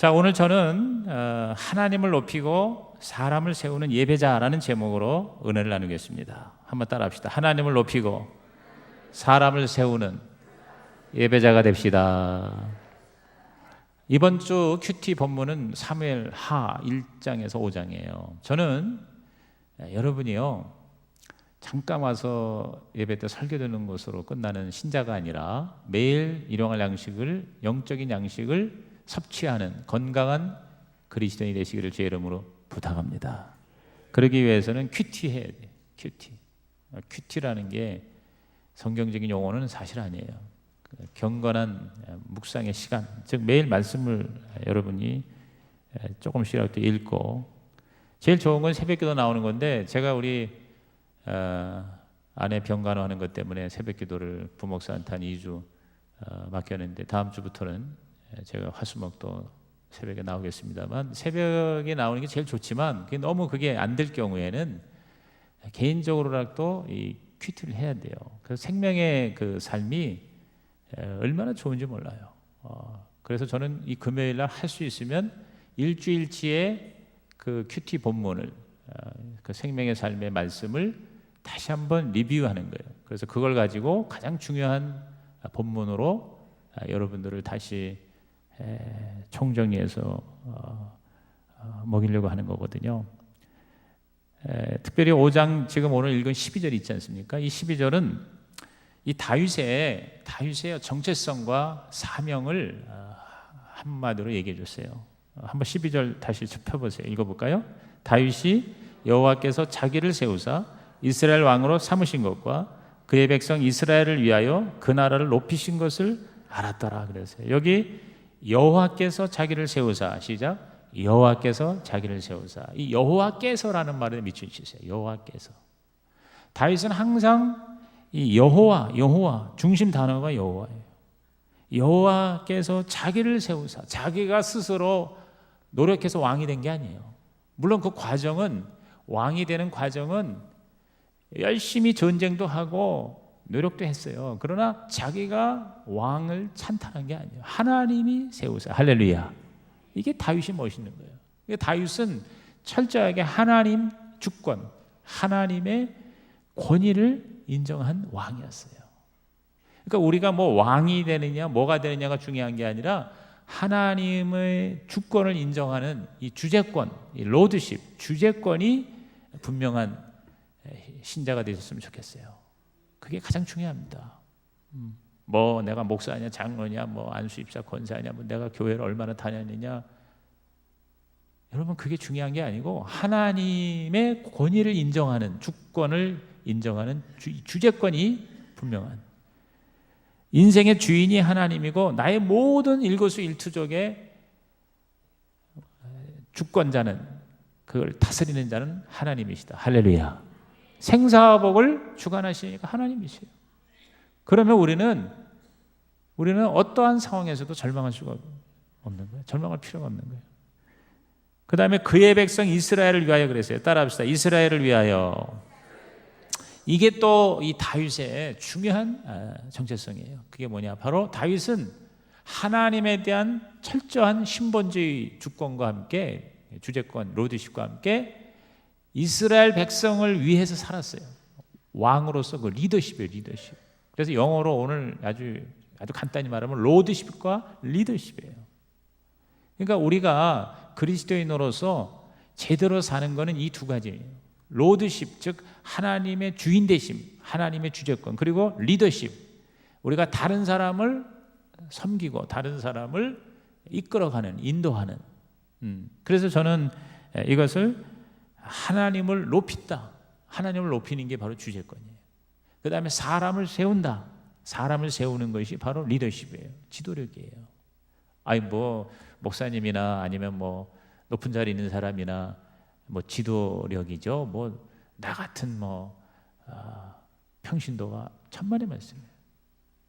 자, 오늘 저는 하나님을 높이고 사람을 세우는 예배자라는 제목으로 은혜를 나누겠습니다. 한번 따라합시다. 하나님을 높이고 사람을 세우는 예배자가 됩시다. 이번 주 큐티 본문은 사무엘 하 1장에서 5장이에요. 저는 여러분이요, 잠깐 와서 예배 때 설교 듣는 것으로 끝나는 신자가 아니라 매일 일용할 양식을, 영적인 양식을 섭취하는 건강한 그리스도인이 되시기를 주의 이름으로 부탁합니다. 그러기 위해서는 큐티해야 돼요. 큐티라는 게 성경적인 용어는 사실 아니에요. 경건한 묵상의 시간, 즉 매일 말씀을 여러분이 조금씩이라도 읽고, 제일 좋은 건 새벽기도 나오는 건데, 제가 우리 아내 병간호하는 것 때문에 새벽기도를 부목사한테 한 2주 맡겼는데, 다음 주부터는 제가 화수목도 새벽에 나오겠습니다만, 새벽에 나오는 게 제일 좋지만 너무 그게 안 될 경우에는 개인적으로라도 이 큐티를 해야 돼요. 그래서 생명의 그 삶이 얼마나 좋은지 몰라요. 그래서 저는 이 금요일 날 할 수 있으면 일주일치의 그 큐티 본문을, 그 생명의 삶의 말씀을 다시 한번 리뷰하는 거예요. 그래서 그걸 가지고 가장 중요한 본문으로 여러분들을 다시 총정리해서 먹이려고 하는 거거든요. 특별히 5장, 지금 오늘 읽은 12절 있지 않습니까? 이 12절은 이 다윗의 정체성과 사명을 한마디로 얘기해 줬어요. 한번 12절 다시 펴보세요. 읽어볼까요? 다윗이 여호와께서 자기를 세우사 이스라엘 왕으로 삼으신 것과 그의 백성 이스라엘을 위하여 그 나라를 높이신 것을 알았더라 그랬어요. 여기 여호와께서 자기를 세우사, 시작. 여호와께서 자기를 세우사. 이 여호와께서라는 말에 미치시세요. 여호와께서. 다윗은 항상 이 여호와 중심 단어가 여호와예요. 여호와께서 자기를 세우사, 자기가 스스로 노력해서 왕이 된 게 아니에요. 물론 그 과정은, 왕이 되는 과정은 열심히 전쟁도 하고 노력도 했어요. 그러나 자기가 왕을 찬탈한 게 아니에요. 하나님이 세우사. 할렐루야. 이게 다윗이 멋있는 거예요. 다윗은 철저하게 하나님 주권, 하나님의 권위를 인정한 왕이었어요. 그러니까 우리가 뭐 왕이 되느냐 뭐가 되느냐가 중요한 게 아니라 하나님의 주권을 인정하는 이 주재권, 이 로드십, 주재권이 분명한 신자가 되셨으면 좋겠어요. 그게 가장 중요합니다. 뭐 내가 목사냐 장로냐 뭐 안수입사 권사냐 뭐 내가 교회를 얼마나 다녔느냐, 여러분 그게 중요한 게 아니고 하나님의 권위를 인정하는, 주권을 인정하는 주재권이 분명한, 인생의 주인이 하나님이고 나의 모든 일거수일투족의 주권자는, 그걸 다스리는 자는 하나님이시다. 할렐루야. 생사복을 주관하시니까 하나님이세요. 그러면 우리는 어떠한 상황에서도 절망할 수가 없는 거예요. 절망할 필요가 없는 거예요. 그 다음에 그의 백성 이스라엘을 위하여 그랬어요. 따라합시다. 이스라엘을 위하여. 이게 또 이 다윗의 중요한 정체성이에요. 그게 뭐냐? 바로 다윗은 하나님에 대한 철저한 신본주의 주권과 함께, 주재권, 로드십과 함께 이스라엘 백성을 위해서 살았어요. 왕으로서 그 리더십이에요, 리더십. 그래서 영어로 오늘 아주 간단히 말하면 로드십과 리더십이에요. 그러니까 우리가 그리스도인으로서 제대로 사는 것은 이 두 가지예요. 로드십, 즉 하나님의 주인 되심, 하나님의 주재권, 그리고 리더십, 우리가 다른 사람을 섬기고 다른 사람을 이끌어가는, 인도하는. 그래서 저는 이것을 하나님을 높인다, 하나님을 높이는 게 바로 주재권이에요. 그 다음에 사람을 세운다, 사람을 세우는 것이 바로 리더십이에요, 지도력이에요. 아니 뭐 목사님이나 아니면 뭐 높은 자리에 있는 사람이나 뭐 지도력이죠. 뭐 나 같은 평신도가 천만의 말씀이에요.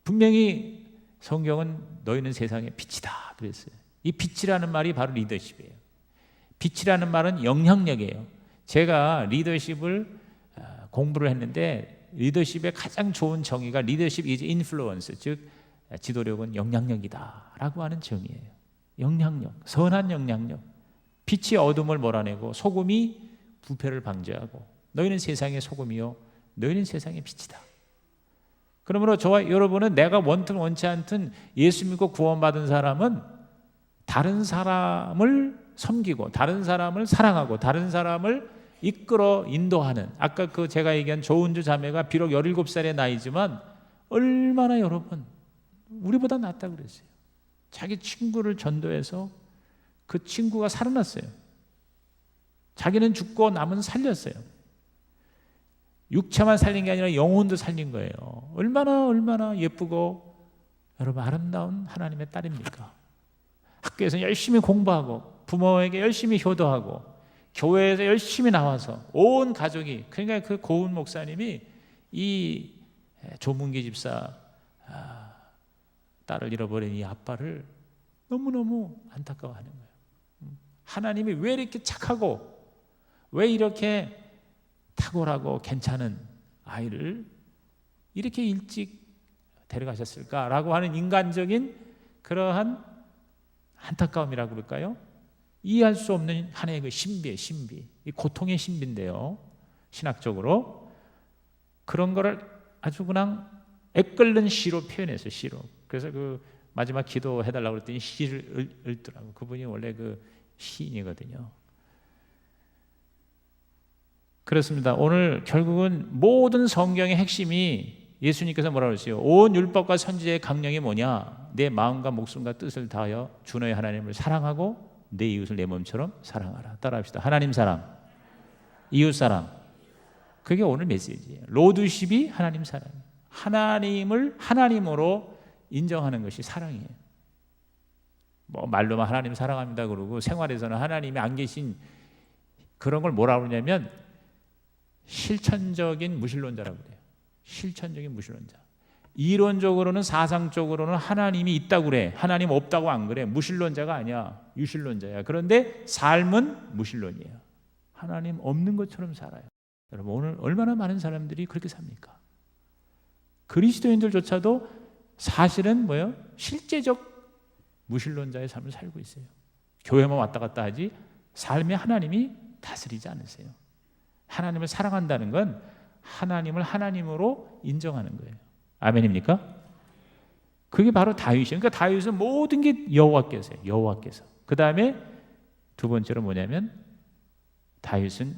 분명히 성경은 너희는 세상의 빛이다 그랬어요. 이 빛이라는 말이 바로 리더십이에요. 빛이라는 말은 영향력이에요. 제가 리더십을 공부를 했는데 리더십의 가장 좋은 정의가 리더십 is influence, 즉 지도력은 영향력이다 라고 하는 정의예요. 영향력, 선한 영향력. 빛이 어둠을 몰아내고 소금이 부패를 방지하고 너희는 세상의 소금이요 너희는 세상의 빛이다. 그러므로 저와 여러분은 내가 원든 원치 않든 예수 믿고 구원받은 사람은 다른 사람을 섬기고 다른 사람을 사랑하고 다른 사람을 이끌어 인도하는, 아까 그 제가 얘기한 조은주 자매가 비록 17살의 나이지만 얼마나 여러분 우리보다 낫다 그랬어요. 자기 친구를 전도해서 그 친구가 살아났어요. 자기는 죽고 남은 살렸어요. 육체만 살린 게 아니라 영혼도 살린 거예요. 얼마나 예쁘고 여러분 아름다운 하나님의 딸입니까? 학교에서 열심히 공부하고 부모에게 열심히 효도하고 교회에서 열심히 나와서 온 가족이, 그러니까 그 고은 목사님이 이 조문기 집사 딸을 잃어버린 이 아빠를 너무너무 안타까워하는 거예요. 하나님이 왜 이렇게 착하고 왜 이렇게 탁월하고 괜찮은 아이를 이렇게 일찍 데려가셨을까라고 하는 인간적인 그러한 안타까움이라고 그럴까요? 이해할 수 없는 하나의 그 신비의 신비, 이 고통의 신비인데요. 신학적으로 그런 거를 아주 그냥 애끓는 시로 표현했어요. 시로. 그래서 그 마지막 기도해달라고 그랬더니 시를 읽더라고. 그분이 원래 그 시인이거든요. 그렇습니다. 오늘 결국은 모든 성경의 핵심이 예수님께서 뭐라고 그랬어요? 온 율법과 선지자의 강령이 뭐냐? 내 마음과 목숨과 뜻을 다하여 주 너의 하나님을 사랑하고 내 이웃을 내 몸처럼 사랑하라. 따라합시다. 하나님 사랑, 이웃 사랑. 그게 오늘 메시지예요. 로드십이 하나님 사랑. 하나님을 하나님으로 인정하는 것이 사랑이에요. 뭐 말로만 하나님 사랑합니다 그러고 생활에서는 하나님이 안 계신 그런 걸 뭐라고 그러냐면 실천적인 무신론자라고 그래요. 실천적인 무신론자. 이론적으로는 사상적으로는 하나님이 있다고 그래. 하나님 없다고 안 그래. 무신론자가 아니야. 유신론자야. 그런데 삶은 무신론이에요. 하나님 없는 것처럼 살아요. 여러분 오늘 얼마나 많은 사람들이 그렇게 삽니까? 그리스도인들조차도 사실은 뭐예요? 실제적 무신론자의 삶을 살고 있어요. 교회만 왔다 갔다 하지 삶에 하나님이 다스리지 않으세요. 하나님을 사랑한다는 건 하나님을 하나님으로 인정하는 거예요. 아멘입니까? 그게 바로 다윗이에요. 그러니까 다윗은 모든 게 여호와께서예요. 여호와께서. 그 다음에 두 번째로 뭐냐면 다윗은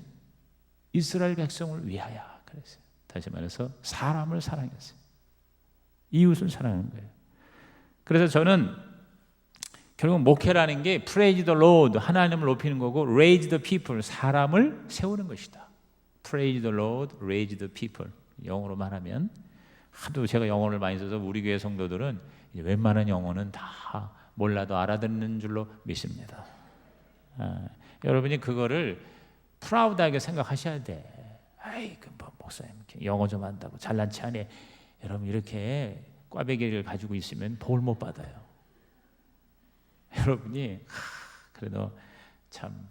이스라엘 백성을 위하여 그랬어요. 다시 말해서 사람을 사랑했어요. 이웃을 사랑하는 거예요. 그래서 저는 결국 목회라는 게 praise the Lord, 하나님을 높이는 거고 raise the people, 사람을 세우는 것이다. praise the Lord, raise the people. 영어로 말하면 하도 제가 영어를 많이 써서 우리 교회 성도들은 웬만한 영어는 다 몰라도 알아듣는 줄로 믿습니다. 여러분이 그거를 프라우드하게 생각하셔야 돼. 아이, 그 목사님 영어 좀 한다고 잘난 체 하네. 여러분 이렇게 꽈배기를 가지고 있으면 복 못 받아요. 여러분이 그래도 참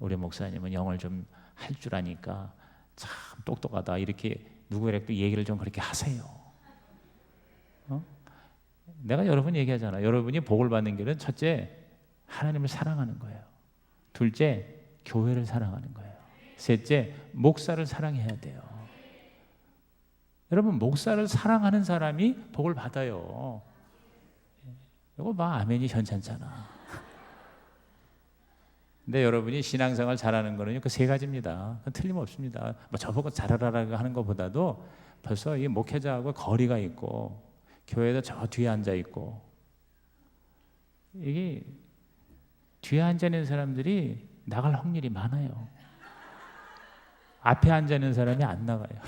우리 목사님은 영어를 좀 할 줄 아니까 참 똑똑하다 이렇게 누구에게 얘기를 좀 그렇게 하세요. 내가 여러분 얘기하잖아. 여러분이 복을 받는 길은 첫째 하나님을 사랑하는 거예요. 둘째 교회를 사랑하는 거예요. 셋째 목사를 사랑해야 돼요. 여러분 목사를 사랑하는 사람이 복을 받아요. 이거 봐, 아멘이 현찮잖아. 근데 여러분이 신앙생활 잘하는 거는 그 세 가지입니다. 틀림없습니다. 뭐 저보고 잘하라고 하는 것보다도 벌써 이 목회자하고 거리가 있고 교회도 저 뒤에 앉아 있고 이게 뒤에 앉아 있는 사람들이 나갈 확률이 많아요. 앞에 앉아 있는 사람이 안 나가요.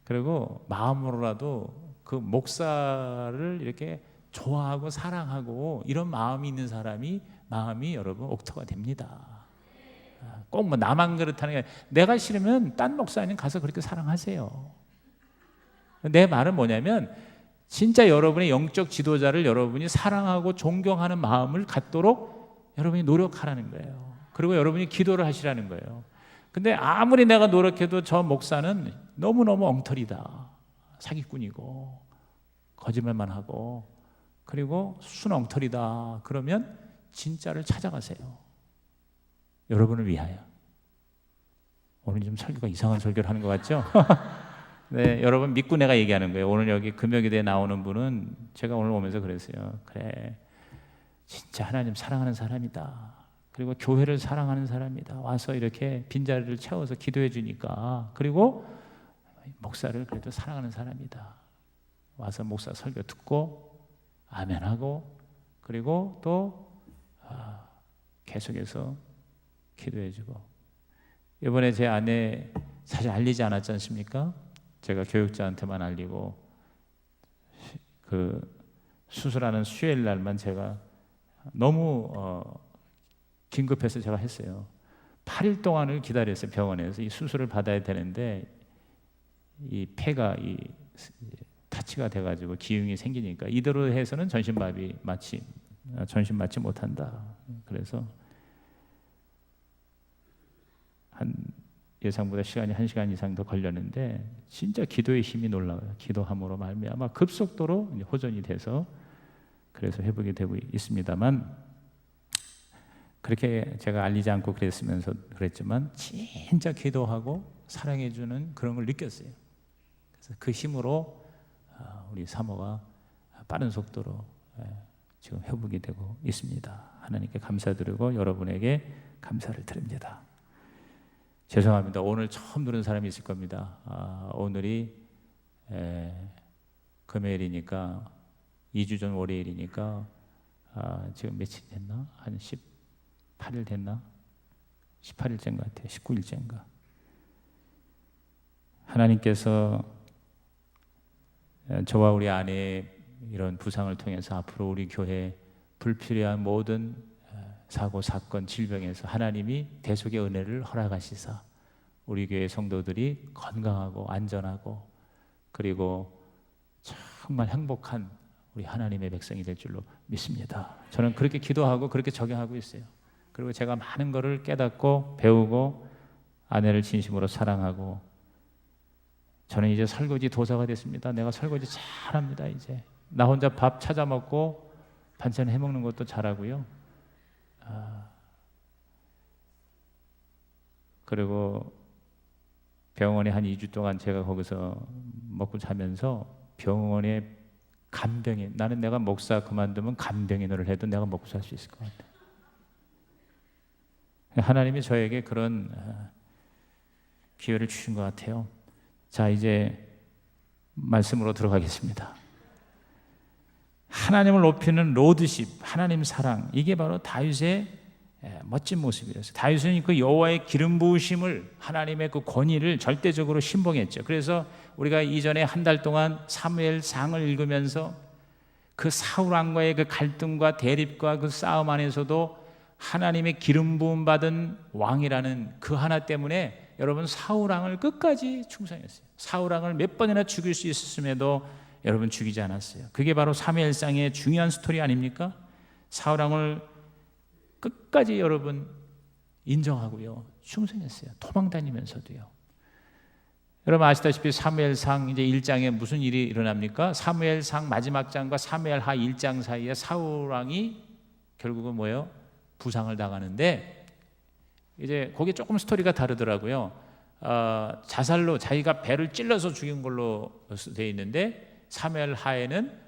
그리고 마음으로라도 그 목사를 이렇게 좋아하고 사랑하고 이런 마음이 있는 사람이 마음이 여러분 옥토가 됩니다. 꼭 뭐 나만 그렇다는 게 아니라 내가 싫으면 딴 목사님 가서 그렇게 사랑하세요. 내 말은 뭐냐면 진짜 여러분의 영적 지도자를 여러분이 사랑하고 존경하는 마음을 갖도록 여러분이 노력하라는 거예요. 그리고 여러분이 기도를 하시라는 거예요. 근데 아무리 내가 노력해도 저 목사는 너무너무 엉터리다. 사기꾼이고 거짓말만 하고 그리고 순엉터리다 그러면 진짜를 찾아가세요. 여러분을 위하여. 오늘 좀 설교가 이상한 설교를 하는 것 같죠? 네, 여러분 믿고 내가 얘기하는 거예요. 오늘 여기 금요기대에 나오는 분은 제가 오늘 오면서 그랬어요. 그래, 진짜 하나님 사랑하는 사람이다. 그리고 교회를 사랑하는 사람이다. 와서 이렇게 빈자리를 채워서 기도해 주니까. 그리고 목사를 그래도 사랑하는 사람이다. 와서 목사 설교 듣고 아멘하고 그리고 또 계속해서 기도해 주고. 이번에 제 아내 사실 알리지 않았지 않습니까? 제가 교육자한테만 알리고 그 수술하는 수요일 날만 제가 너무 긴급해서 제가 했어요. 8일 동안을 기다렸어요. 병원에서 이 수술을 받아야 되는데 이 폐가 이 타치가 돼가지고 기흉이 생기니까 이대로 해서는 전신 맞지 못한다. 그래서 한 예상보다 시간이 1시간 이상 더 걸렸는데 진짜 기도의 힘이 놀라워요. 기도함으로 말미암아 급속도로 호전이 돼서 그래서 회복이 되고 있습니다만 그렇게 제가 알리지 않고 그랬지만 진짜 기도하고 사랑해주는 그런 걸 느꼈어요. 그래서 그 힘으로 우리 사모가 빠른 속도로 지금 회복이 되고 있습니다. 하나님께 감사드리고 여러분에게 감사를 드립니다. 죄송합니다. 오늘 처음 들은 사람이 있을 겁니다. 오늘이 금요일이니까 2주 전 월요일이니까 지금 며칠 됐나? 한 18일 됐나? 18일째인 것 같아요. 19일째인가? 하나님께서 저와 우리 아내의 이런 부상을 통해서 앞으로 우리 교회 불필요한 모든 사고, 사건, 질병에서 하나님이 대속의 은혜를 허락하시사 우리 교회 성도들이 건강하고 안전하고 그리고 정말 행복한 우리 하나님의 백성이 될 줄로 믿습니다. 저는 그렇게 기도하고 그렇게 적용하고 있어요. 그리고 제가 많은 것을 깨닫고 배우고 아내를 진심으로 사랑하고 저는 이제 설거지 도사가 됐습니다. 내가 설거지 잘합니다. 이제 나 혼자 밥 찾아 먹고 반찬 해먹는 것도 잘하고요. 그리고 병원에 한 2주 동안 제가 거기서 먹고 자면서 병원에 간병인, 나는 내가 목사 그만두면 간병인을 해도 내가 먹고 살 수 있을 것 같아요. 하나님이 저에게 그런 기회를 주신 것 같아요. 자, 이제 말씀으로 들어가겠습니다. 하나님을 높이는 로드십, 하나님 사랑, 이게 바로 다윗의 멋진 모습이었어요. 다윗은 그 여호와의 기름 부으심을, 하나님의 그 권위를 절대적으로 신봉했죠. 그래서 우리가 이전에 한 달 동안 사무엘상을 읽으면서 그 사울 왕과의 그 갈등과 대립과 그 싸움 안에서도 하나님의 기름 부음 받은 왕이라는 그 하나 때문에 여러분 사울 왕을 끝까지 충성했어요. 사울 왕을 몇 번이나 죽일 수 있었음에도 여러분 죽이지 않았어요. 그게 바로 사무엘상의 중요한 스토리 아닙니까? 사울 왕을 끝까지 여러분 인정하고요, 충성했어요. 도망 다니면서도요. 여러분 아시다시피 사무엘상 이제 1장에 무슨 일이 일어납니까? 사무엘상 마지막 장과 사무엘하 1장 사이에 사울 왕이 결국은 뭐예요? 부상을 당하는데 이제 거기에 조금 스토리가 다르더라고요. 자살로 자기가 배를 찔러서 죽인 걸로 되어 있는데 사무엘하에는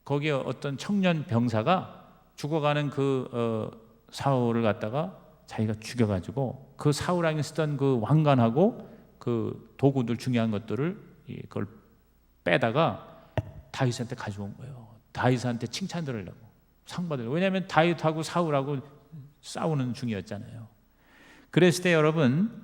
거기에 어떤 청년 병사가 죽어가는 그 사울을 갖다가 자기가 죽여가지고 그 사울 왕이 쓰던 그 왕관하고 그 도구들 중요한 것들을 그걸 빼다가 다윗한테 가져온 거예요. 다윗한테 칭찬 들으려고, 상 받으려고. 왜냐하면 다윗하고 사울하고 싸우는 중이었잖아요. 그랬을 때 여러분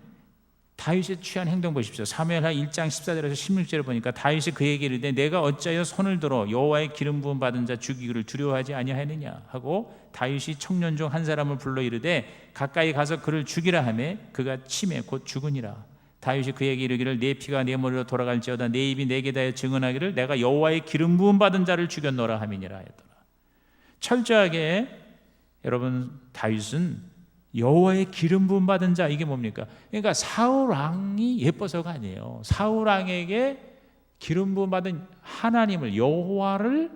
다윗이 취한 행동 보십시오. 사무엘하 1장 14절에서 16절을 보니까 다윗이 그에게 이르되 내가 어찌하여 손을 들어 여호와의 기름 부음 받은 자 죽이기를 두려워하지 아니하느냐 하고 다윗이 청년 중 한 사람을 불러 이르되 가까이 가서 그를 죽이라 하매 그가 침에 곧 죽으니라. 다윗이 그에게 이르기를 내 피가 내 머리로 돌아갈지어다 내 입이 내게 대하여 증언하기를 내가 여호와의 기름 부음 받은 자를 죽였노라 함이니라 하였더라. 철저하게 여러분 다윗은 여호와의 기름 부음 받은 자, 이게 뭡니까? 그러니까 사울 왕이 예뻐서가 아니에요. 사울 왕에게 기름 부음 받은 하나님을, 여호와를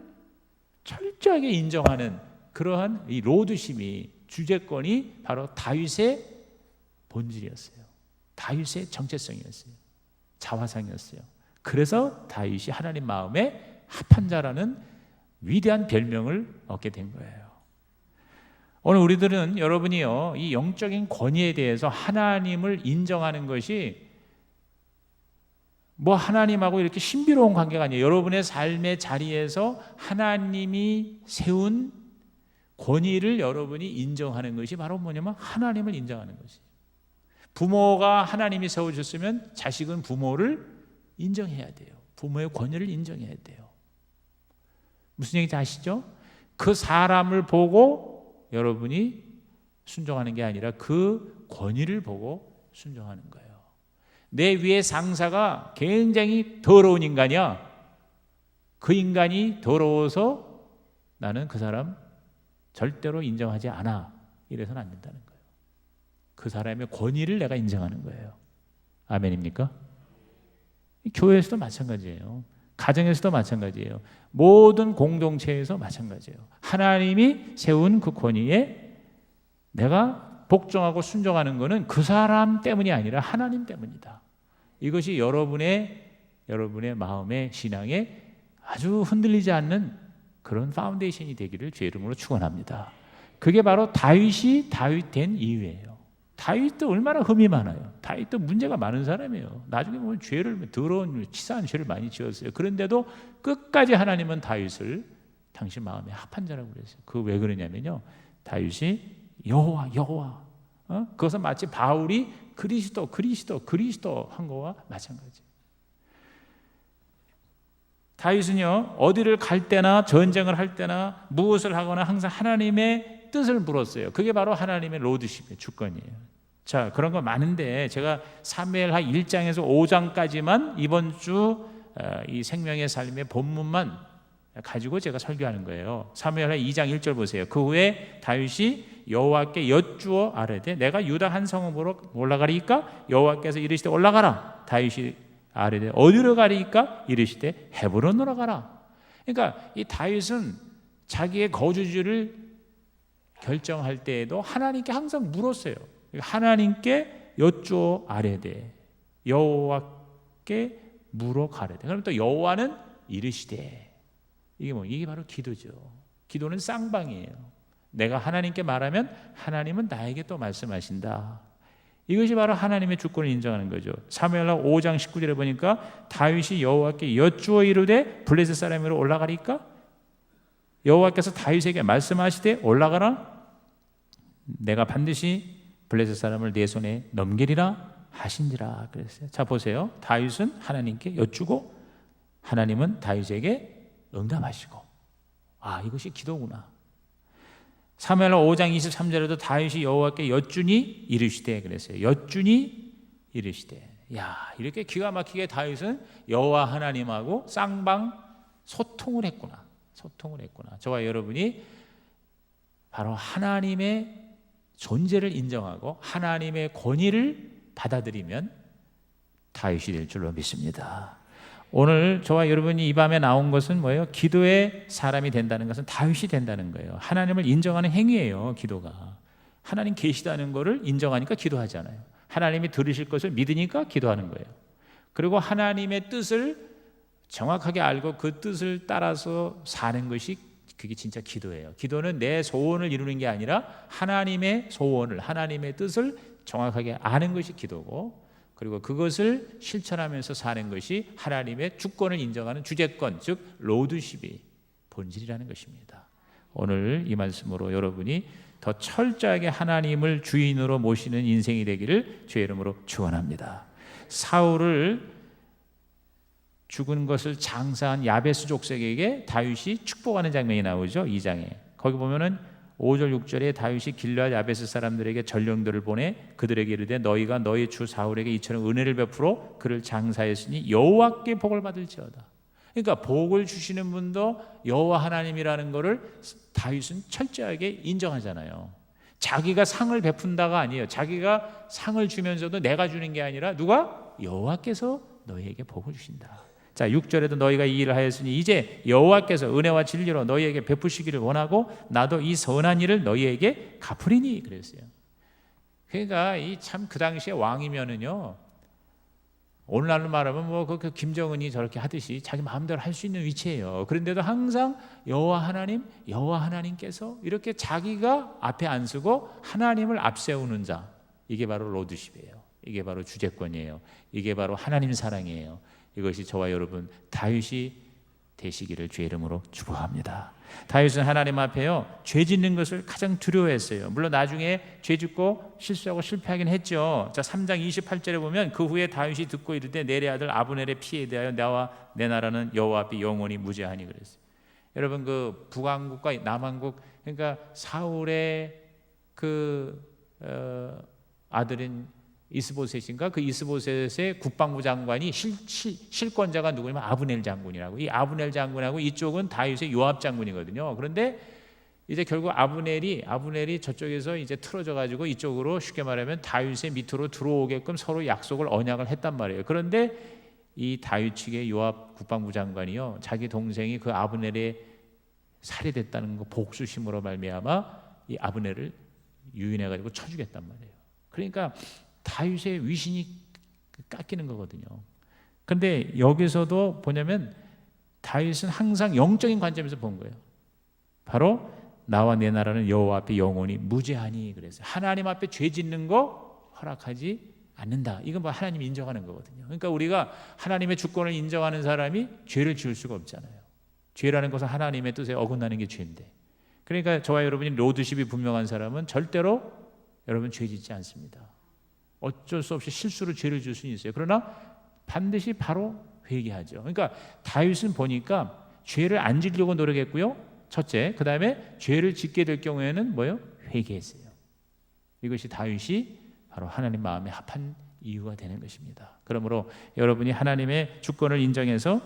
철저하게 인정하는 그러한 이 로드십이, 주재권이 바로 다윗의 본질이었어요. 다윗의 정체성이었어요. 자화상이었어요. 그래서 다윗이 하나님 마음에 합한 자라는 위대한 별명을 얻게 된 거예요. 오늘 우리들은 여러분이요, 이 영적인 권위에 대해서 하나님을 인정하는 것이 뭐 하나님하고 이렇게 신비로운 관계가 아니에요. 여러분의 삶의 자리에서 하나님이 세운 권위를 여러분이 인정하는 것이 바로 뭐냐면 하나님을 인정하는 것이에요. 부모가 하나님이 세워주셨으면 자식은 부모를 인정해야 돼요. 부모의 권위를 인정해야 돼요. 무슨 얘기인지 아시죠? 그 사람을 보고 여러분이 순종하는 게 아니라 그 권위를 보고 순종하는 거예요. 내 위에 상사가 굉장히 더러운 인간이야. 그 인간이 더러워서 나는 그 사람 절대로 인정하지 않아. 이래서는 안 된다는 거예요. 그 사람의 권위를 내가 인정하는 거예요. 아멘입니까? 교회에서도 마찬가지예요. 가정에서도 마찬가지예요. 모든 공동체에서 마찬가지예요. 하나님이 세운 그 권위에 내가 복종하고 순종하는 것은 그 사람 때문이 아니라 하나님 때문이다. 이것이 여러분의 마음의 신앙에 아주 흔들리지 않는 그런 파운데이션이 되기를 주의 이름으로 축원합니다. 그게 바로 다윗이 다윗 된 이유예요. 다윗도 얼마나 흠이 많아요. 다윗도 문제가 많은 사람이에요. 나중에 보면 죄를, 더러운 치사한 죄를 많이 지었어요. 그런데도 끝까지 하나님은 다윗을 당신 마음에 합한 자라고 그랬어요. 그 왜 그러냐면요, 다윗이 여호와 그것은 마치 바울이 그리스도 한 거와 마찬가지예요. 다윗은요, 어디를 갈 때나 전쟁을 할 때나 무엇을 하거나 항상 하나님의 뜻을 물었어요. 그게 바로 하나님의 로드십의 주권이에요. 자, 그런 거 많은데 제가 사무엘하 1장에서 5장까지만 이번 주 이 생명의 삶의 본문만 가지고 제가 설교하는 거예요. 사무엘하 2장 1절 보세요. 그 후에 다윗이 여호와께 여쭈어 아뢰되 내가 유다 한 성읍으로 올라가리이까? 여호와께서 이르시되 올라가라. 다윗이 아뢰되 어디로 가리이까? 이르시되 헤브론으로 가라. 그러니까 이 다윗은 자기의 거주지를 결정할 때에도 하나님께 항상 물었어요. 하나님께 여쭈어 아뢰되 여호와께 물어 가래되. 그럼 또 여호와는 이르시되. 이게 바로 기도죠. 기도는 쌍방이에요. 내가 하나님께 말하면 하나님은 나에게 또 말씀하신다. 이것이 바로 하나님의 주권을 인정하는 거죠. 사무엘하 5장 19절에 보니까 다윗이 여호와께 여쭈어 이르되 블레셋 사람으로 올라가리까? 여호와께서 다윗에게 말씀하시되 올라가라. 내가 반드시 블레셋 사람을 내 손에 넘기리라 하신지라 그랬어요. 자, 보세요. 다윗은 하나님께 여쭈고 하나님은 다윗에게 응답하시고. 이것이 기도구나. 사무엘하 5장 23절에도 다윗이 여호와께 여쭈니 이르시되 그랬어요. 여쭈니 이르시되. 이렇게 기가 막히게 다윗은 여호와 하나님하고 쌍방 소통을 했구나. 저와 여러분이 바로 하나님의 존재를 인정하고 하나님의 권위를 받아들이면 다윗이 될 줄로 믿습니다. 오늘 저와 여러분이 이 밤에 나온 것은 뭐예요? 기도의 사람이 된다는 것은 다윗이 된다는 거예요. 하나님을 인정하는 행위예요. 기도가. 하나님 계시다는 것을 인정하니까 기도하잖아요. 하나님이 들으실 것을 믿으니까 기도하는 거예요. 그리고 하나님의 뜻을 정확하게 알고 그 뜻을 따라서 사는 것이 그게 진짜 기도예요. 기도는 내 소원을 이루는 게 아니라 하나님의 소원을, 하나님의 뜻을 정확하게 아는 것이 기도고, 그리고 그것을 실천하면서 사는 것이 하나님의 주권을 인정하는 주재권, 즉 로드십이 본질이라는 것입니다. 오늘 이 말씀으로 여러분이 더 철저하게 하나님을 주인으로 모시는 인생이 되기를 주의 이름으로 축원합니다. 사울을 죽은 것을 장사한 야베스 족속에게 다윗이 축복하는 장면이 나오죠. 2장에. 거기 보면은 5절 6절에 다윗이 길르앗 야베스 사람들에게 전령들을 보내 그들에게 이르되 너희가 너희 주 사울에게 이처럼 은혜를 베풀어 그를 장사했으니 여호와께 복을 받을지어다. 그러니까 복을 주시는 분도 여호와 하나님이라는 것을 다윗은 철저하게 인정하잖아요. 자기가 상을 베푼다가 아니에요. 자기가 상을 주면서도 내가 주는 게 아니라 누가? 여호와께서 너희에게 복을 주신다. 자, 6절에도 너희가 이 일을 하였으니 이제 여호와께서 은혜와 진리로 너희에게 베푸시기를 원하고 나도 이 선한 일을 너희에게 갚으리니 그랬어요. 그러니까 이 참 그 당시에 왕이면은요, 오늘날로 말하면 뭐 그 김정은이 저렇게 하듯이 자기 마음대로 할 수 있는 위치예요. 그런데도 항상 여호와 하나님께서 이렇게 자기가 앞에 안 서고 하나님을 앞세우는 자, 이게 바로 로드십이에요. 이게 바로 주재권이에요. 이게 바로 하나님 사랑이에요. 이것이 저와 여러분 다윗이 되시기를 주의 이름으로 축복합니다. 다윗은 하나님 앞에요, 죄 짓는 것을 가장 두려워했어요. 물론 나중에 죄 짓고 실수하고 실패하긴 했죠. 자, 3장 28절에 보면 그 후에 다윗이 듣고 이르되 내 아들 아브넬의 피에 대하여 나와 내 나라는 여호와 앞에 영원히 무죄하니 그랬어요. 여러분, 그 북왕국과 남왕국, 그러니까 사울의 그 아들인 이스보셋인가, 그 이스보셋의 국방부 장관이 실권자가 누구냐면 아브넬 장군이라고. 이 아브넬 장군하고 이쪽은 다윗의 요압 장군이거든요. 그런데 이제 결국 아브넬이 저쪽에서 이제 틀어져 가지고 이쪽으로 쉽게 말하면 다윗의 밑으로 들어오게끔 서로 약속을 언약을 했단 말이에요. 그런데 이 다윗 측의 요압 국방부 장관이요, 자기 동생이 그 아브넬에 살해됐다는 거 복수심으로 말미암아 이 아브넬을 유인해 가지고 쳐주겠단 말이에요. 그러니까 다윗의 위신이 깎이는 거거든요. 그런데 여기서도 뭐냐면 다윗은 항상 영적인 관점에서 본 거예요. 바로 나와 내 나라는 여호와 앞에 영원히 무죄하니 그랬어요. 하나님 앞에 죄 짓는 거 허락하지 않는다. 이건 뭐 하나님이 인정하는 거거든요. 그러니까 우리가 하나님의 주권을 인정하는 사람이 죄를 지을 수가 없잖아요. 죄라는 것은 하나님의 뜻에 어긋나는 게 죄인데, 그러니까 저와 여러분이 로드십이 분명한 사람은 절대로 여러분 죄 짓지 않습니다. 어쩔 수 없이 실수로 죄를 지을 수는 있어요. 그러나 반드시 바로 회개하죠. 그러니까 다윗은 보니까 죄를 안 지려고 노력했고요, 첫째. 그 다음에 죄를 짓게 될 경우에는 뭐예요? 회개했어요. 이것이 다윗이 바로 하나님 마음에 합한 이유가 되는 것입니다. 그러므로 여러분이 하나님의 주권을 인정해서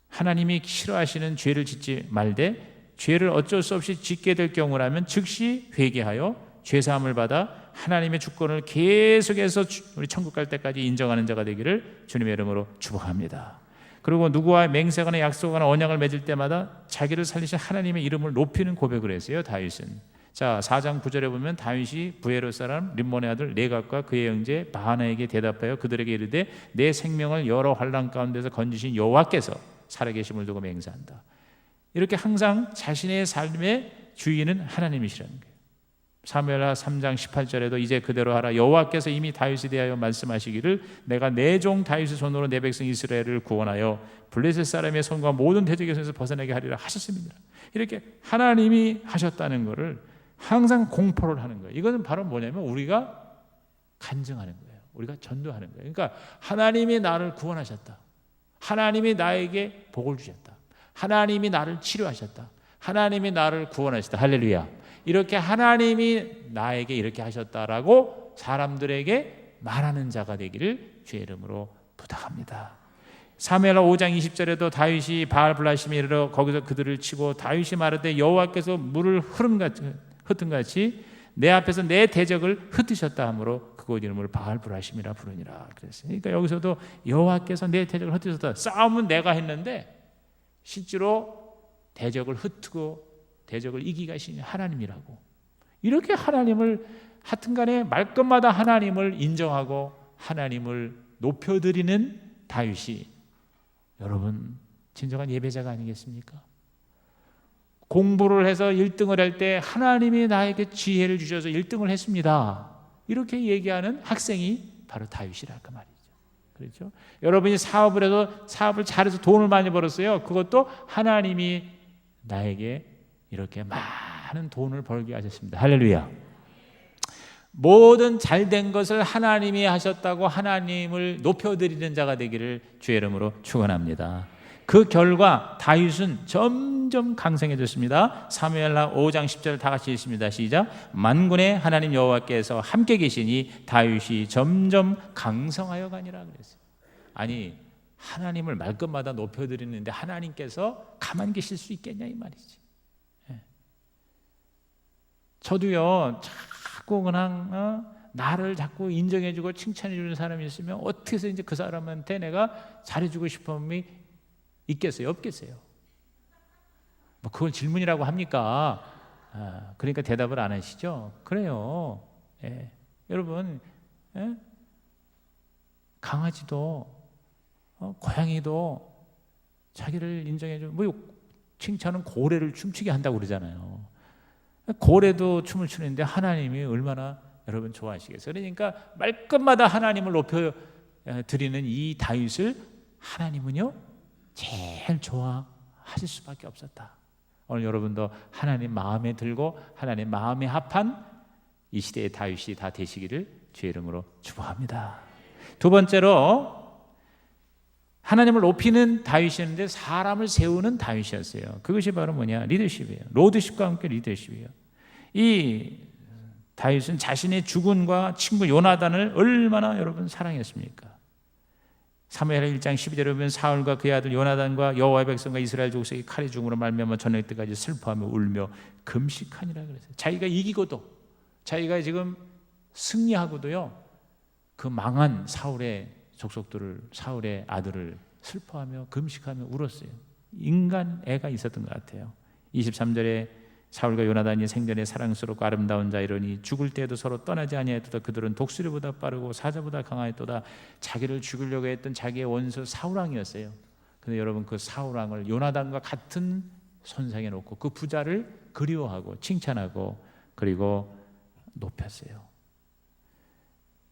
하나님이 싫어하시는 죄를 짓지 말되 죄를 어쩔 수 없이 짓게 될 경우라면 즉시 회개하여 죄사함을 받아 하나님의 주권을 계속해서 우리 천국 갈 때까지 인정하는 자가 되기를 주님의 이름으로 축복합니다. 그리고 누구와 맹세하거나 약속하거나 언약을 맺을 때마다 자기를 살리신 하나님의 이름을 높이는 고백을 했어요, 다윗은. 자, 4장 9절에 보면 다윗이 부에롯 사람 림몬의 아들 네갓과 그의 형제 바하나에게 대답하여 그들에게 이르되 내 생명을 여러 환난 가운데서 건지신 여호와께서 살아계심을 두고 맹세한다. 이렇게 항상 자신의 삶의 주인은 하나님이시라는 거예요. 사무엘하 3장 18절에도 이제 그대로 하라. 여호와께서 이미 다윗에 대하여 말씀하시기를 내가 내 종 다윗의 손으로 내 백성 이스라엘을 구원하여 블레셋 사람의 손과 모든 대적의 손에서 벗어나게 하리라 하셨습니다. 이렇게 하나님이 하셨다는 것을 항상 공포를 하는 거예요. 이것은 바로 뭐냐면 우리가 간증하는 거예요. 우리가 전도하는 거예요. 그러니까 하나님이 나를 구원하셨다. 하나님이 나에게 복을 주셨다. 하나님이 나를 치료하셨다. 하나님이 나를 구원하셨다. 할렐루야. 이렇게 하나님이 나에게 이렇게 하셨다라고 사람들에게 말하는 자가 되기를 주의 이름으로 부탁합니다. 사무엘하 5장 20절에도 다윗이 바알블라심에 이르러 거기서 그들을 치고 다윗이 말하되 여호와께서 물을 흩은같이 내 앞에서 내 대적을 흩으셨다 하므로 그곳 이름을 바알블라심이라 부르니라 그랬어요. 그러니까 여기서도 여호와께서 내 대적을 흩으셨다. 싸움은 내가 했는데 실제로 대적을 흩고 대적을 이기가 하신 하나님이라고. 이렇게 하나님을 하여튼간에 말끝마다 하나님을 인정하고 하나님을 높여드리는 다윗이 여러분 진정한 예배자가 아니겠습니까? 공부를 해서 1등을 할 때 하나님이 나에게 지혜를 주셔서 1등을 했습니다. 이렇게 얘기하는 학생이 바로 다윗이라 그 말이죠. 그렇죠? 여러분이 사업을 해서 사업을 잘해서 돈을 많이 벌었어요. 그것도 하나님이 나에게 이렇게 많은 돈을 벌게 하셨습니다. 할렐루야. 모든 잘된 것을 하나님이 하셨다고 하나님을 높여드리는 자가 되기를 주의 이름으로 축원합니다. 그 결과 다윗은 점점 강성해졌습니다. 사무엘하 5장 10절 다 같이 읽습니다. 시작. 만군의 하나님 여호와께서 함께 계시니 다윗이 점점 강성하여 가니라 그랬어요. 아니 하나님을 말끝마다 높여드리는데 하나님께서 가만히 계실 수 있겠냐 이 말이지. 저도요 자꾸 그냥 나를 자꾸 인정해주고 칭찬해주는 사람이 있으면 어떻게 해서 이제 그 사람한테 내가 잘해주고 싶은 마음이 있겠어요? 없겠어요? 뭐 그걸 질문이라고 합니까? 그러니까 대답을 안 하시죠? 그래요. 예. 여러분, 예? 강아지도 고양이도 자기를 인정해주고, 뭐 칭찬은 고래를 춤추게 한다고 그러잖아요. 고래도 춤을 추는데 하나님이 얼마나 여러분 좋아하시겠어요? 그러니까 말끝마다 하나님을 높여 드리는 이 다윗을 하나님은요 제일 좋아하실 수밖에 없었다. 오늘 여러분도 하나님 마음에 들고 하나님 마음에 합한 이 시대의 다윗이 다 되시기를 주의 이름으로 축복합니다. 두 번째로 하나님을 높이는 다윗이었는데 사람을 세우는 다윗이었어요. 그것이 바로 뭐냐? 리더십이에요. 로드십과 함께 리더십이에요. 이 다윗은 자신의 주군과 친구 요나단을 얼마나 여러분 사랑했습니까? 사무엘 1장 12절에 보면 사울과 그의 아들 요나단과 여호와의 백성과 이스라엘 족속이 칼의 중으로 말미암아 저녁 때까지 슬퍼하며 울며 금식하니라 그랬어요. 자기가 이기고도, 자기가 지금 승리하고도요, 그 망한 사울의 족속들을, 사울의 아들을 슬퍼하며 금식하며 울었어요. 인간 애가 있었던 것 같아요. 23절에 사울과 요나단이 생전에 사랑스럽고 아름다운 자이러니 죽을 때에도 서로 떠나지 아니하였도다. 그들은 독수리보다 빠르고 사자보다 강하였도다. 자기를 죽이려고 했던 자기의 원수 사울왕이었어요. 근데 여러분, 그 사울왕을 요나단과 같은 선상에 놓고 그 부자를 그리워하고 칭찬하고 그리고 높였어요.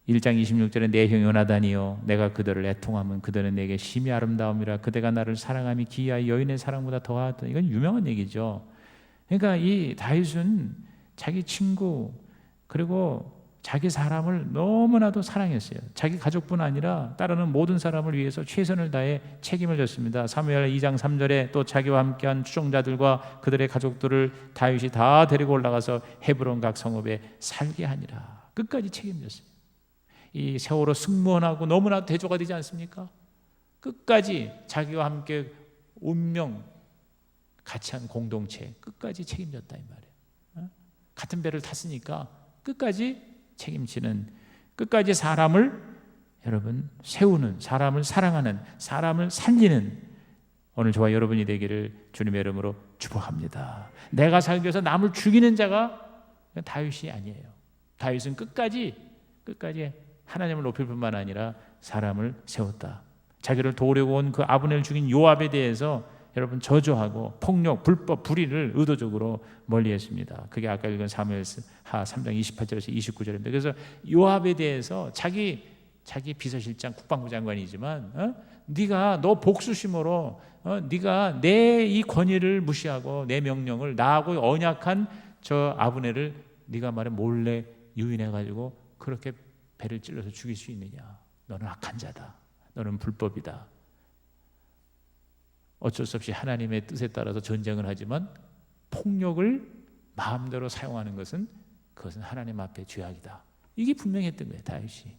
1장 26절에 내 형 요나단이요 내가 그들을 애통하면 그들은 내게 심히 아름다움이라 그대가 나를 사랑함이 기이하여 여인의 사랑보다 더하다. 이건 유명한 얘기죠. 그러니까 이 다윗은 자기 친구 그리고 자기 사람을 너무나도 사랑했어요. 자기 가족뿐 아니라 따르는 모든 사람을 위해서 최선을 다해 책임을 졌습니다. 사무엘 2장 3절에 또 자기와 함께한 추종자들과 그들의 가족들을 다윗이 다 데리고 올라가서 헤브론 각 성읍에 살게 하니라. 끝까지 책임졌어요. 이 세월호 승무원하고 너무나 대조가 되지 않습니까? 끝까지 자기와 함께 운명 같이 한 공동체 끝까지 책임졌다 이 말이에요. 같은 배를 탔으니까 끝까지 책임지는, 끝까지 사람을 여러분 세우는, 사람을 사랑하는, 사람을 살리는 오늘 저와 여러분이 되기를 주님의 이름으로 축복합니다. 내가 살기 위해서 남을 죽이는 자가 다윗이 아니에요. 다윗은 끝까지 하나님을 높일 뿐만 아니라 사람을 세웠다. 자기를 도우려고 온 그 아브넬을 죽인 요압에 대해서 여러분 저주하고 폭력, 불법, 불의를 의도적으로 멀리했습니다. 그게 아까 읽은 사무엘하 3장 28절에서 29절입니다. 그래서 요압에 대해서 자기 비서실장 국방부 장관이지만 네가 너 복수심으로 네가 내 이 권위를 무시하고 내 명령을 나하고 언약한 저 아브넬을 네가 말해 몰래 유인해가지고 그렇게 배를 찔러서 죽일 수 있느냐? 너는 악한 자다. 너는 불법이다. 어쩔 수 없이 하나님의 뜻에 따라서 전쟁을 하지만 폭력을 마음대로 사용하는 그것은 하나님 앞에 죄악이다. 이게 분명히 했던 거예요, 다윗이.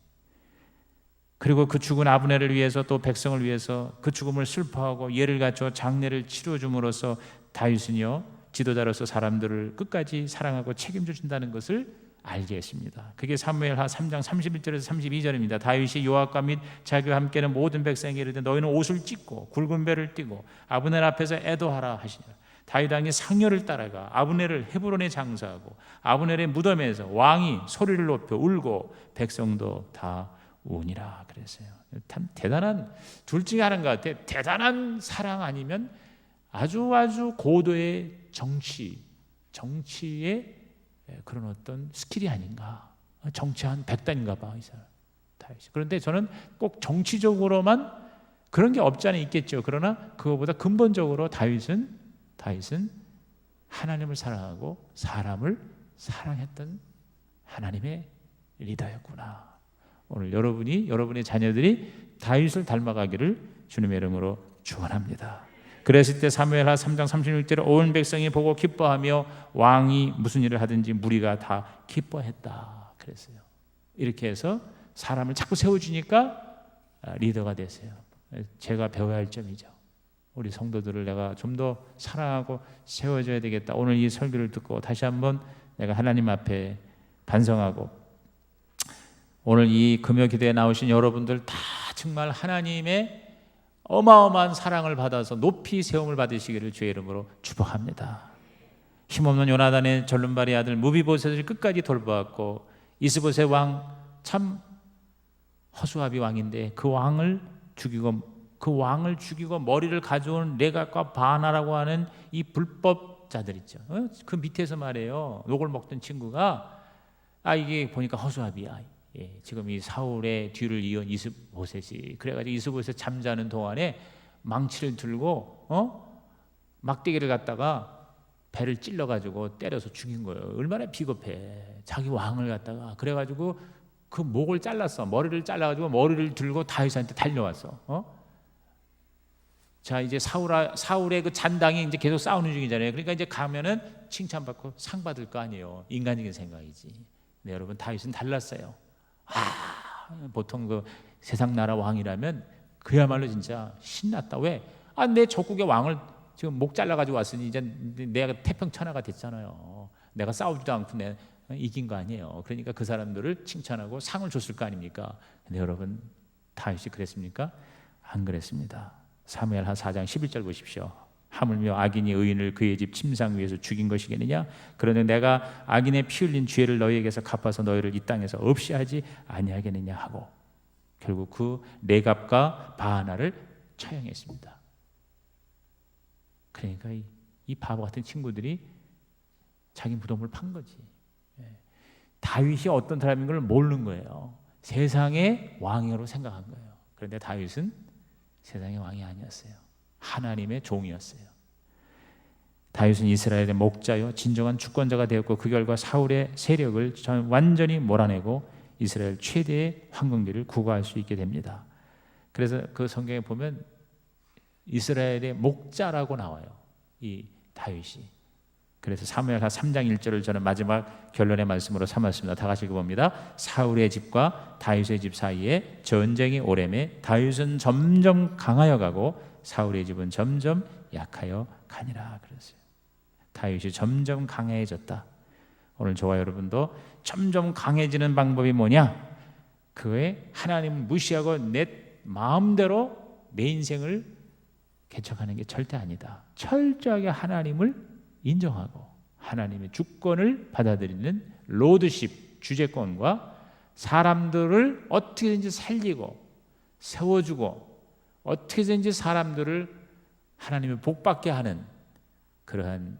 그리고 그 죽은 아브넬을 위해서 또 백성을 위해서 그 죽음을 슬퍼하고 예를 갖춰 장례를 치러줌으로써 다윗은요 지도자로서 사람들을 끝까지 사랑하고 책임져 준다는 것을 알게 했습니다. 그게 사무엘하 3장 31절에서 32절입니다. 다윗이 요압과 및 자기와 함께는 모든 백성에게 이르되 너희는 옷을 찢고 굵은 배를 띠고 아브넬 앞에서 애도하라 하시니라. 다윗 왕이 상렬을 따라가 아브넬을 헤브론에 장사하고 아브넬의 무덤에서 왕이 소리를 높여 울고 백성도 다 우니라 그랬어요. 참 대단한, 둘 중에 하나인 것 같아요. 대단한 사랑 아니면 아주 고도의 정치의 그런 어떤 스킬이 아닌가. 정치한 백단인가 봐 이 사람 다윗이. 그런데 저는 꼭 정치적으로만 그런 게 없지 않아 있겠죠. 그러나 그거보다 근본적으로 다윗은 하나님을 사랑하고 사람을 사랑했던 하나님의 리더였구나. 오늘 여러분의 자녀들이 다윗을 닮아가기를 주님의 이름으로 축원합니다. 그랬을 때 사무엘하 3장 36절에 온 백성이 보고 기뻐하며 왕이 무슨 일을 하든지 무리가 다 기뻐했다 그랬어요. 이렇게 해서 사람을 자꾸 세워주니까 리더가 됐어요. 제가 배워야 할 점이죠. 우리 성도들을 내가 좀 더 사랑하고 세워줘야 되겠다. 오늘 이 설교를 듣고 다시 한번 내가 하나님 앞에 반성하고 오늘 이 금요 기도에 나오신 여러분들 다 정말 하나님의 어마어마한 사랑을 받아서 높이 세움을 받으시기를 주의 이름으로 축복합니다. 힘없는 요나단의 절름발이 아들 무비보셋을 끝까지 돌보았고, 이스보셋 왕 참 허수아비 왕인데 그 왕을 죽이고 머리를 가져온 레갑과 바나라고 하는 이 불법자들 있죠. 그 밑에서 말해요. 욕을 먹던 친구가 이게 보니까 허수아비야. 지금 이 사울의 뒤를 이은 이스보셋이, 그래가지고 이스보셋 잠자는 동안에 망치를 들고 막대기를 갖다가 배를 찔러가지고 때려서 죽인 거예요. 얼마나 비겁해. 자기 왕을 갖다가. 그래가지고 그 목을 잘랐어. 머리를 잘라가지고 머리를 들고 다윗한테 달려왔어. 자, 이제 사울의 그 잔당이 이제 계속 싸우는 중이잖아요. 그러니까 이제 가면은 칭찬받고 상 받을 거 아니에요. 인간적인 생각이지. 네, 여러분, 다윗은 달랐어요. 보통 그 세상 나라 왕이라면 그야말로 진짜 신났다. 왜? 내 적국의 왕을 지금 목 잘라가지고 왔으니 이제 내가 태평천하가 됐잖아요. 내가 싸우지도 않고 내가 이긴 거 아니에요. 그러니까 그 사람들을 칭찬하고 상을 줬을 거 아닙니까? 근데 여러분, 다윗이 그랬습니까? 안 그랬습니다. 사무엘하 4장 11절 보십시오. 하물며 악인이 의인을 그의 집 침상 위에서 죽인 것이겠느냐? 그러나 내가 악인의 피 흘린 죄를 너희에게서 갚아서 너희를 이 땅에서 없이 하지 아니하겠느냐 하고, 결국 그 레갑과 바하나를 처형했습니다. 그러니까 이 바보 같은 친구들이 자기 무덤을 판 거지. 다윗이 어떤 사람인 걸 모르는 거예요. 세상의 왕으로 생각한 거예요. 그런데 다윗은 세상의 왕이 아니었어요. 하나님의 종이었어요. 다윗은 이스라엘의 목자요 진정한 주권자가 되었고, 그 결과 사울의 세력을 완전히 몰아내고 이스라엘 최대의 황금기를 구가할 수 있게 됩니다. 그래서 그 성경에 보면 이스라엘의 목자라고 나와요, 이 다윗이. 그래서 사무엘하 3장 1절을 저는 마지막 결론의 말씀으로 삼았습니다. 다 같이 읽어봅니다. 사울의 집과 다윗의 집 사이에 전쟁이 오래매 다윗은 점점 강하여 가고 사울의 집은 점점 약하여 가니라 그랬어요. 다윗이 점점 강해졌다. 오늘 저와 여러분도 점점 강해지는 방법이 뭐냐? 그의 하나님을 무시하고 내 마음대로 내 인생을 개척하는 게 절대 아니다. 철저하게 하나님을 인정하고 하나님의 주권을 받아들이는 로드십, 주재권과 사람들을 어떻게든지 살리고 세워주고 어떻게든지 사람들을 하나님의 복받게 하는 그러한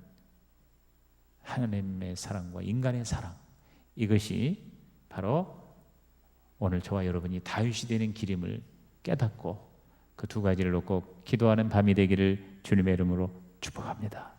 하나님의 사랑과 인간의 사랑, 이것이 바로 오늘 저와 여러분이 다윗이 되는 길임을 깨닫고 그 두 가지를 놓고 기도하는 밤이 되기를 주님의 이름으로 축복합니다.